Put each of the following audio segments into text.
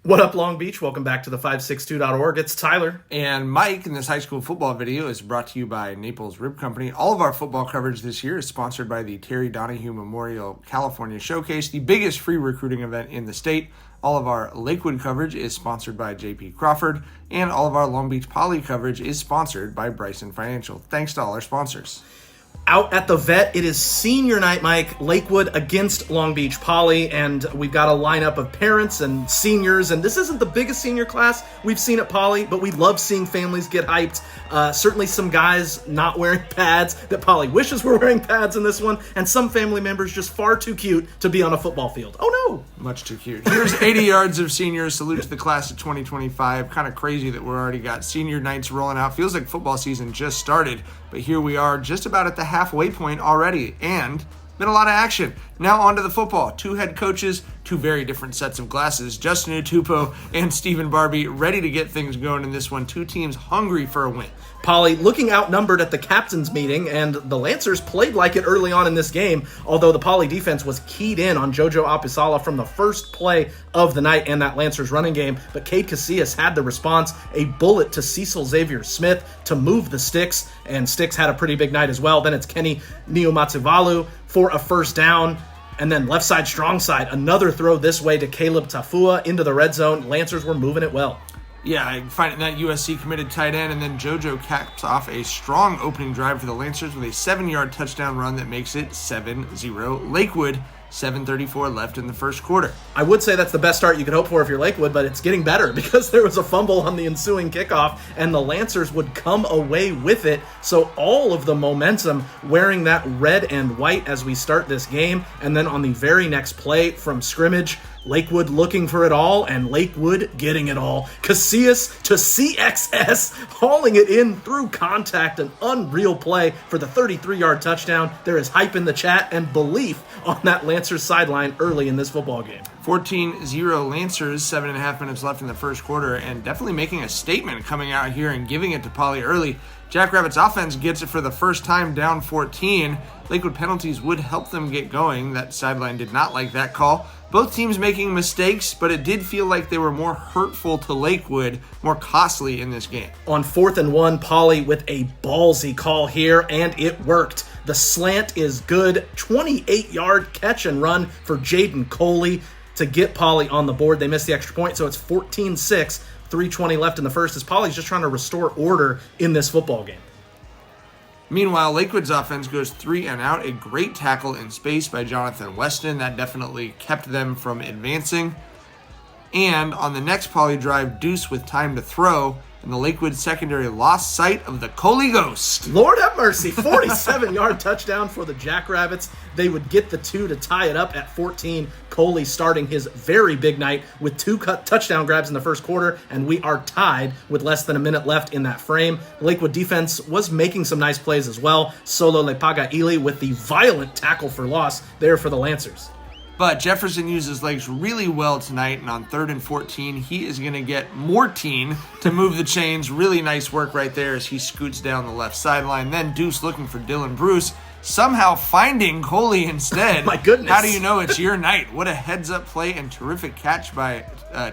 What up, Long Beach? Welcome back to the 562.org. It's Tyler. And Mike, and this high school football video is brought to you by Naples Rib Company. All of our football coverage this year is sponsored by the Terry Donahue Memorial California Showcase, the biggest free recruiting event in the state. All of our Lakewood coverage is sponsored by J.P. Crawford, and all of our Long Beach Poly coverage is sponsored by Bryson Financial. Thanks to all our sponsors. Out at the vet, it is senior night, Mike. Lakewood against Long Beach Poly, and we've got a lineup of parents and seniors, and this isn't the biggest senior class we've seen at Poly, but we love seeing families get hyped. Certainly some guys not wearing pads that Poly wishes were wearing pads in this one, and some family members just far too cute to be on a football field. Oh no! Much too cute. Here's 80 yards of seniors. Salute to the class of 2025. Kind of crazy that we're already got senior nights rolling out. Feels like football season just started, but here we are just about at the halfway point already, and been a lot of action. Now on to the football. Two head coaches, two very different sets of glasses. Justin Utupo and Stephen Barbie ready to get things going in this one. Two teams hungry for a win. Poly looking outnumbered at the captain's meeting, and the Lancers played like it early on in this game, although the Poly defense was keyed in on Jojo Apisala from the first play of the night and that Lancers running game. But Cade Casillas had the response, a bullet to Cecil Xavier Smith to move the Sticks, and Sticks had a pretty big night as well. Then it's Kenny Neomatsuvalu for a first down. And then left side, strong side, another throw this way to Caleb Tafua into the red zone. Lancers were moving it well. Yeah, I find that USC committed tight end, and then JoJo caps off a strong opening drive for the Lancers with a 7-yard touchdown run that makes it 7-0 Lakewood. 7:34 left in the first quarter. I would say that's the best start you could hope for if you're Lakewood, but it's getting better because there was a fumble on the ensuing kickoff, and the Lancers would come away with it. So all of the momentum wearing that red and white as we start this game, and then on the very next play from scrimmage, Lakewood looking for it all, and Lakewood getting it all. Casillas to CXS, hauling it in through contact, an unreal play for the 33-yard touchdown. There is hype in the chat and belief on that Lancers sideline early in this football game. 14-0 Lancers, 7.5 minutes left in the first quarter, and definitely making a statement coming out here and giving it to Poly early. Jackrabbits offense gets it for the first time down 14. Lakewood penalties would help them get going. That sideline did not like that call. Both teams making mistakes, but it did feel like they were more hurtful to Lakewood, more costly in this game. On 4th and 1, Poly with a ballsy call here, and it worked. The slant is good. 28-yard catch and run for Jaden Coley to get Poly on the board. They missed the extra point, so it's 14-6, 3:20 left in the first, as Poly's just trying to restore order in this football game. Meanwhile, Lakewood's offense goes 3 and out. A great tackle in space by Jonathan Weston. That definitely kept them from advancing. And on the next Poly drive, Deuce with time to throw, and the Lakewood secondary lost sight of the Coley Ghost. Lord have mercy, 47-yard touchdown for the Jackrabbits. They would get the 2 to tie it up at 14. Coley starting his very big night with 2 touchdown grabs in the first quarter, and we are tied with less than a minute left in that frame. The Lakewood defense was making some nice plays as well. Solo Lepagaili with the violent tackle for loss there for the Lancers. But Jefferson used his legs really well tonight, and on 3rd and 14, he is going to get Mortine to move the chains. Really nice work right there as he scoots down the left sideline. Then Deuce looking for Dylan Bruce, somehow finding Coley instead. My goodness. How do you know it's your night? What a heads-up play and terrific catch by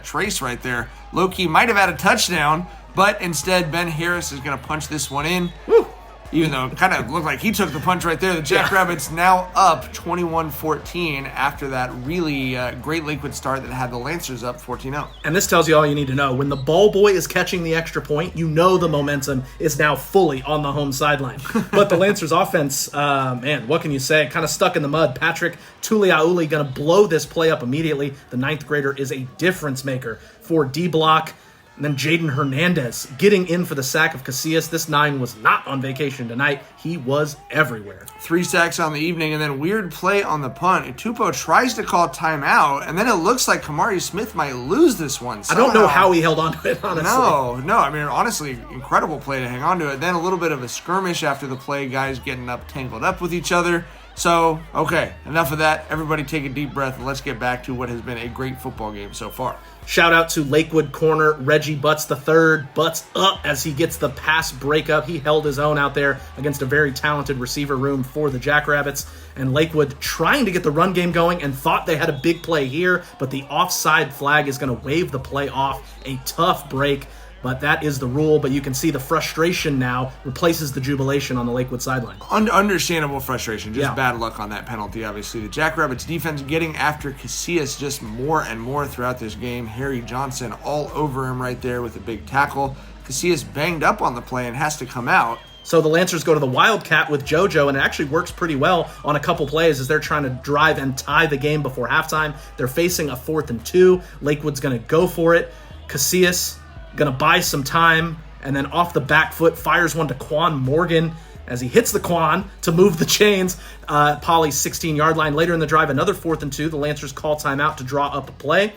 Trace right there. Low-key might have had a touchdown, but instead Ben Harris is going to punch this one in. Woo. Even though it kind of looked like he took the punch right there. The Jackrabbits now up 21-14 after that really great Lakewood start that had the Lancers up 14-0. And this tells you all you need to know. When the ball boy is catching the extra point, you know the momentum is now fully on the home sideline. But the Lancers offense, man, what can you say? Kind of stuck in the mud. Patrick Tuliauli going to blow this play up immediately. The 9th grader is a difference maker for D-Block. And then Jaden Hernandez getting in for the sack of Casillas. This 9 was not on vacation tonight. He was everywhere. 3 sacks on the evening, and then weird play on the punt. Utupo tries to call timeout, and then it looks like Kamari Smith might lose this one somehow. I don't know how he held on to it, honestly. No. I mean, honestly, incredible play to hang on to it. Then a little bit of a skirmish after the play, guys getting tangled up with each other. So, okay, enough of that. Everybody take a deep breath, and let's get back to what has been a great football game so far. Shout out to Lakewood corner Reggie Butts III. Butts up as he gets the pass breakup. He held his own out there against a very talented receiver room for the Jackrabbits. And Lakewood trying to get the run game going and thought they had a big play here, but the offside flag is going to wave the play off. A tough break, but that is the rule. But you can see the frustration now replaces the jubilation on the Lakewood sideline. Understandable frustration. Just Yeah. bad luck on that penalty, obviously. The Jackrabbits defense getting after Casillas just more and more throughout this game. Harry Johnson all over him right there with a big tackle. Casillas banged up on the play and has to come out. So the Lancers go to the Wildcat with JoJo, and it actually works pretty well on a couple plays as they're trying to drive and tie the game before halftime. They're facing a 4th and 2. Lakewood's going to go for it. Casillas going to buy some time, and then off the back foot fires one to Quan Morgan as he hits the Quan to move the chains. Poly's 16-yard line. Later in the drive, another 4th and 2. The Lancers call timeout to draw up a play.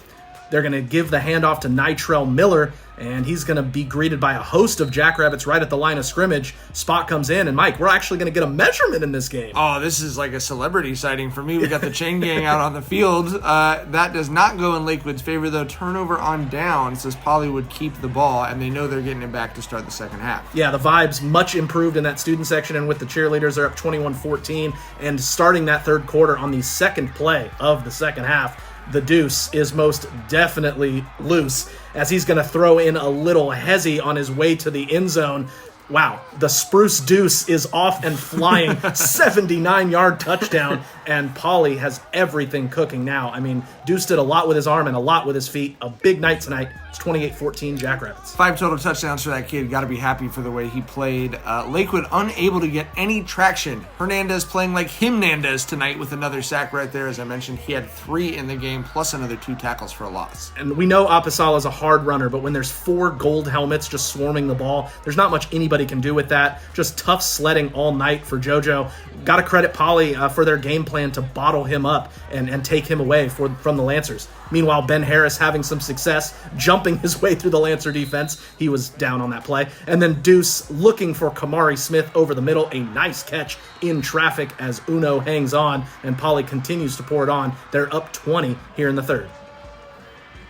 They're going to give the handoff to Nitrell Miller, and he's going to be greeted by a host of Jackrabbits right at the line of scrimmage. Spot comes in, and Mike, we're actually going to get a measurement in this game. Oh, this is like a celebrity sighting for me. We got the chain gang out on the field. That does not go in Lakewood's favor, though. Turnover on downs as Poly would keep the ball, and they know they're getting it back to start the second half. Yeah, the vibes much improved in that student section, and with the cheerleaders, they're up 21-14. And starting that third quarter on the second play of the second half, the deuce is most definitely loose as he's going to throw in a little hezzy on his way to the end zone. Wow, the spruce deuce is off and flying, 79-yard touchdown, and Poly has everything cooking now. I mean, Deuce did a lot with his arm and a lot with his feet. A big night tonight. It's 28-14 Jackrabbits. 5 total touchdowns for that kid. Got to be happy for the way he played. Lakewood unable to get any traction. Hernandez playing like Hernandez tonight with another sack right there. As I mentioned, he had 3 in the game, plus another 2 tackles for a loss. And we know Apasala is a hard runner, but when there's 4 gold helmets just swarming the ball, there's not much anybody can do with that. Just tough sledding all night for JoJo. Got to credit Poly for their game plan to bottle him up and take him away from the Lancers. Meanwhile, Ben Harris having some success jumping his way through the Lancer defense. He was down on that play. And then Deuce looking for Kamari Smith over the middle. A nice catch in traffic as Uno hangs on, and Poly continues to pour it on. They're up 20 here in the third.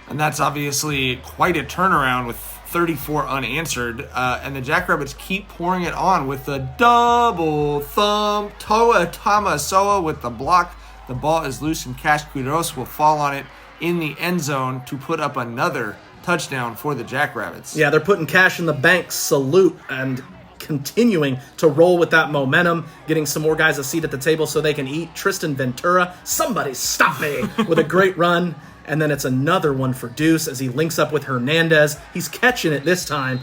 And that's obviously quite a turnaround with 34 unanswered. And the Jackrabbits keep pouring it on with the double thumb. Toa Tamasoa with the block. The ball is loose and Cash Quiros will fall on it in the end zone to put up another touchdown for the Jackrabbits. Yeah, they're putting cash in the bank. Salute and continuing to roll with that momentum, getting some more guys a seat at the table so they can eat. Tristan Ventura, somebody stop me, with a great run. And then it's another one for Deuce as he links up with Hernandez. He's catching it this time.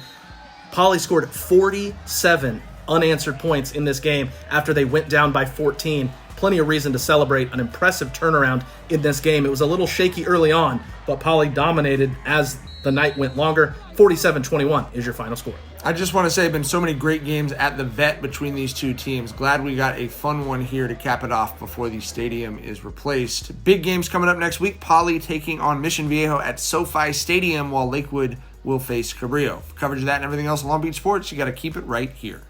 Poly scored 47 unanswered points in this game after they went down by 14. Plenty of reason to celebrate an impressive turnaround in this game. It was a little shaky early on, but Poly dominated as the night went longer. 47-21 is your final score. I just want to say, been so many great games at the Vet between these two teams. Glad we got a fun one here to cap it off before the stadium is replaced. Big games coming up next week. Poly taking on Mission Viejo at SoFi Stadium, while Lakewood will face Cabrillo. For coverage of that and everything else in Long Beach sports, you got to keep it right here.